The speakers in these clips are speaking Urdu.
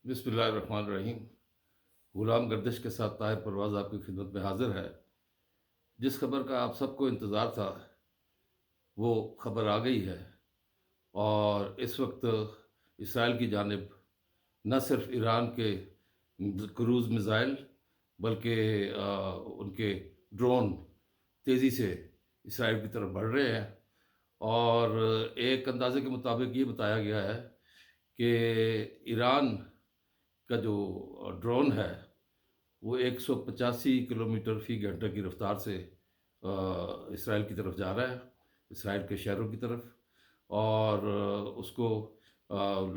بسم اللہ الرحمن الرحیم۔ غلام گردش کے ساتھ طاہر پرواز آپ کی خدمت میں حاضر ہے۔ جس خبر کا آپ سب کو انتظار تھا وہ خبر آ گئی ہے، اور اس وقت اسرائیل کی جانب نہ صرف ایران کے کروز میزائل بلکہ ان کے ڈرون تیزی سے اسرائیل کی طرف بڑھ رہے ہیں، اور ایک اندازے کے مطابق یہ بتایا گیا ہے کہ ایران کا جو ڈرون ہے وہ 185 کلومیٹر فی گھنٹہ کی رفتار سے اسرائیل کی طرف جا رہا ہے، اسرائیل کے شہروں کی طرف، اور اس کو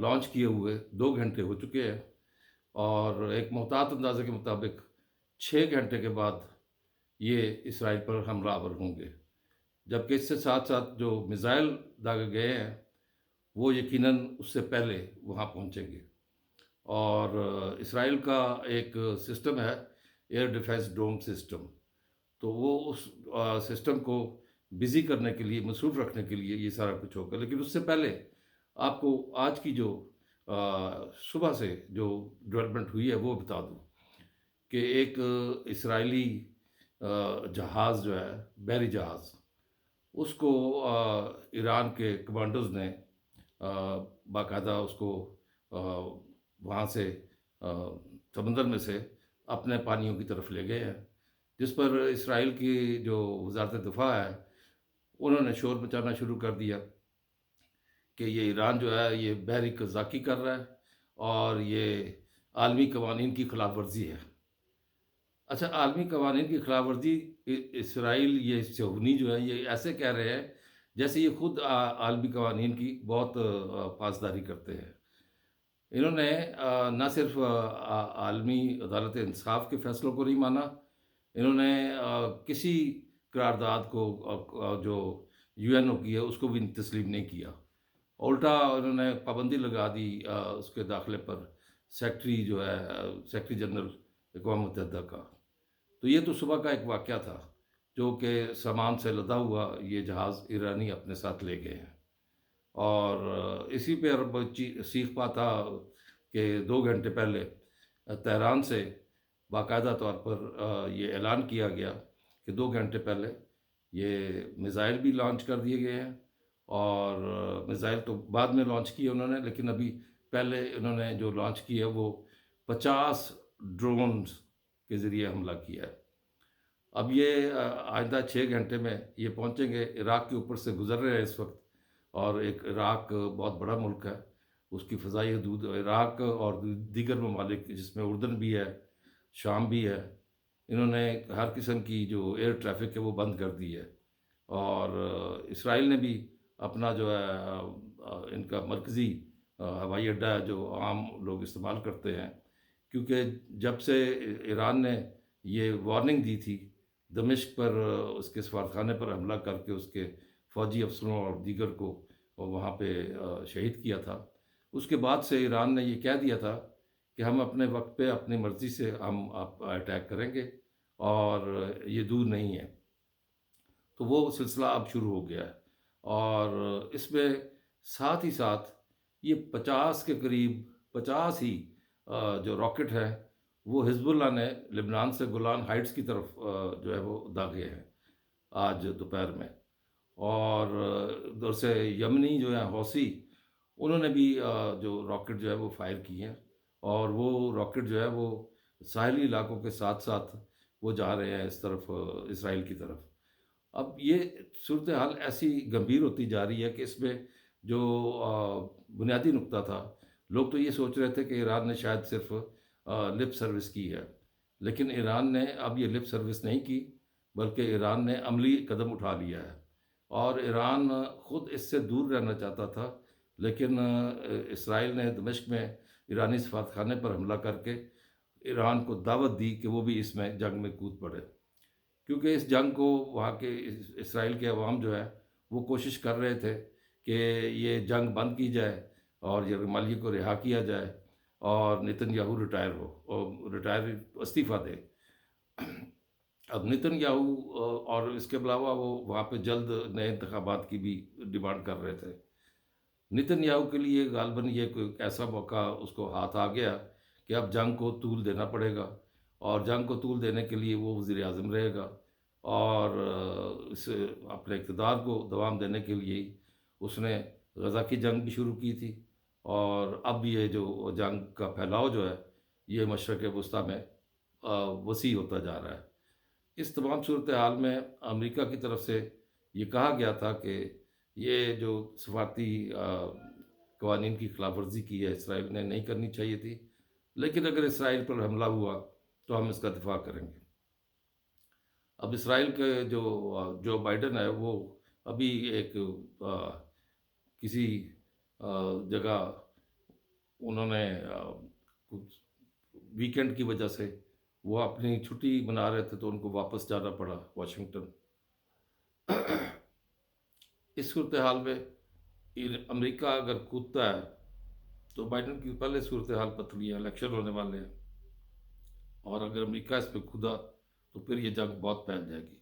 لانچ کیے ہوئے 2 گھنٹے ہو چکے ہیں، اور ایک محتاط اندازے کے مطابق 6 گھنٹے کے بعد یہ اسرائیل پر حملہ آور ہوں گے، جبکہ اس سے ساتھ ساتھ جو میزائل داغے گئے ہیں وہ یقیناً اس سے پہلے وہاں پہنچیں گے۔ اور اسرائیل کا ایک سسٹم ہے، ایئر ڈیفense ڈوم سسٹم، تو وہ اس سسٹم کو بزی کرنے کے لیے، مصروف رکھنے کے لیے یہ سارا کچھ ہوگا۔ لیکن اس سے پہلے آپ کو آج کی جو صبح سے جو ڈیولپمنٹ ہوئی ہے وہ بتا دوں کہ ایک اسرائیلی جہاز جو ہے، بحری جہاز، اس کو ایران کے کمانڈوز نے باقاعدہ اس کو وہاں سے سمندر میں سے اپنے پانیوں کی طرف لے گئے ہیں، جس پر اسرائیل کی جو وزارت دفاع ہے انہوں نے شور مچانا شروع کر دیا کہ یہ ایران جو ہے یہ بحری قزاقی کر رہا ہے اور یہ عالمی قوانین کی خلاف ورزی ہے۔ اچھا، عالمی قوانین کی خلاف ورزی، اسرائیل یہ صہیونی جو ہے یہ ایسے کہہ رہے ہیں جیسے یہ خود عالمی قوانین کی بہت پاسداری کرتے ہیں۔ انہوں نے نہ صرف عالمی عدالت انصاف کے فیصلوں کو نہیں مانا، انہوں نے کسی قرارداد کو جو یو این او کی ہے اس کو بھی تسلیم نہیں کیا، الٹا انہوں نے پابندی لگا دی اس کے داخلے پر، سیکٹری جو ہے سیکٹری جنرل اقوام متحدہ کا۔ تو یہ تو صبح کا ایک واقعہ تھا جو کہ سامان سے لدا ہوا یہ جہاز ایرانی اپنے ساتھ لے گئے ہیں، اور اسی پہ عرب سیخ پا تھا کہ 2 گھنٹے پہلے تہران سے باقاعدہ طور پر یہ اعلان کیا گیا کہ 2 گھنٹے پہلے یہ میزائل بھی لانچ کر دیے گئے ہیں، اور میزائل تو بعد میں لانچ کیے انہوں نے، لیکن ابھی پہلے انہوں نے جو لانچ کیا وہ 50 ڈرونز کے ذریعے حملہ کیا ہے۔ اب یہ آئندہ 6 گھنٹے میں یہ پہنچیں گے، عراق کے اوپر سے گزر رہے ہیں اس وقت، اور ایک عراق بہت بڑا ملک ہے، اس کی فضائی حدود عراق اور دیگر ممالک جس میں اردن بھی ہے، شام بھی ہے، انہوں نے ہر قسم کی جو ایئر ٹریفک ہے وہ بند کر دی ہے، اور اسرائیل نے بھی اپنا جو ہے ان کا مرکزی ہوائی اڈہ ہے جو عام لوگ استعمال کرتے ہیں، کیونکہ جب سے ایران نے یہ وارننگ دی تھی دمشق پر، اس کے سفارتخانے پر حملہ کر کے اس کے فوجی افسروں اور دیگر کو وہاں پہ شہید کیا تھا، اس کے بعد سے ایران نے یہ کہہ دیا تھا کہ ہم اپنے وقت پہ اپنی مرضی سے ہم آپ اٹیک کریں گے، اور یہ دور نہیں ہے۔ تو وہ سلسلہ اب شروع ہو گیا ہے، اور اس میں ساتھ ہی ساتھ یہ 50 کے قریب، 50 ہی جو راکٹ ہیں وہ حزب اللہ نے لبنان سے گولان ہائٹس کی طرف جو ہے وہ داغے ہیں آج دوپہر میں، اور ادھر سے یمنی جو ہے حوثی، انہوں نے بھی جو راکٹ جو ہے وہ فائر کی ہیں، اور وہ راکٹ جو ہے وہ ساحلی علاقوں کے ساتھ ساتھ وہ جا رہے ہیں اس طرف، اسرائیل کی طرف۔ اب یہ صورتحال ایسی گمبھیر ہوتی جا رہی ہے کہ اس میں جو بنیادی نقطہ تھا، لوگ تو یہ سوچ رہے تھے کہ ایران نے شاید صرف لپ سروس کی ہے، لیکن ایران نے اب یہ لپ سروس نہیں کی، بلکہ ایران نے عملی قدم اٹھا لیا ہے، اور ایران خود اس سے دور رہنا چاہتا تھا، لیکن اسرائیل نے دمشق میں ایرانی سفارتخانے پر حملہ کر کے ایران کو دعوت دی کہ وہ بھی اس میں جنگ میں کود پڑے، کیونکہ اس جنگ کو وہاں کے اسرائیل کے عوام جو ہے وہ کوشش کر رہے تھے کہ یہ جنگ بند کی جائے اور یرغمالی کو رہا کیا جائے اور نتن یاہو ریٹائر ہو، اور ریٹائر استعفیٰ دے۔ اب نتن یاہو اور اس کے علاوہ وہ وہاں پہ جلد نئے انتخابات کی بھی ڈیمانڈ کر رہے تھے۔ نتن یاہو کے لیے غالباً یہ کوئی ایسا موقع اس کو ہاتھ آ گیا کہ اب جنگ کو طول دینا پڑے گا، اور جنگ کو طول دینے کے لیے وہ وزیر اعظم رہے گا، اور اس اپنے اقتدار کو دوام دینے کے لیے اس نے غزہ کی جنگ بھی شروع کی تھی، اور اب یہ جو جنگ کا پھیلاؤ جو ہے یہ مشرق وسطیٰ میں وسیع ہوتا جا رہا ہے۔ اس تمام صورتحال میں امریکہ کی طرف سے یہ کہا گیا تھا کہ یہ جو سفارتی قوانین کی خلاف ورزی کی ہے اسرائیل نے، نہیں کرنی چاہیے تھی، لیکن اگر اسرائیل پر حملہ ہوا تو ہم اس کا دفاع کریں گے۔ اب اسرائیل کے جو بائیڈن ہے وہ ابھی ایک کسی جگہ انہوں نے کچھ ویکینڈ کی وجہ سے وہ اپنی چھٹی منا رہے تھے تو ان کو واپس جانا پڑا واشنگٹن۔ اس صورتحال میں امریکہ اگر کودتا ہے تو بائیڈن کی پہلے صورتحال پتلی ہے، الیکشن ہونے والے ہیں، اور اگر امریکہ اس پہ کھدا تو پھر یہ جنگ بہت پھیل جائے گی۔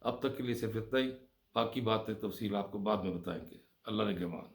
اب تک کے لیے صرف اتنا ہی، باقی باتیں تفصیل آپ کو بعد میں بتائیں گے۔ اللہ نگہبان۔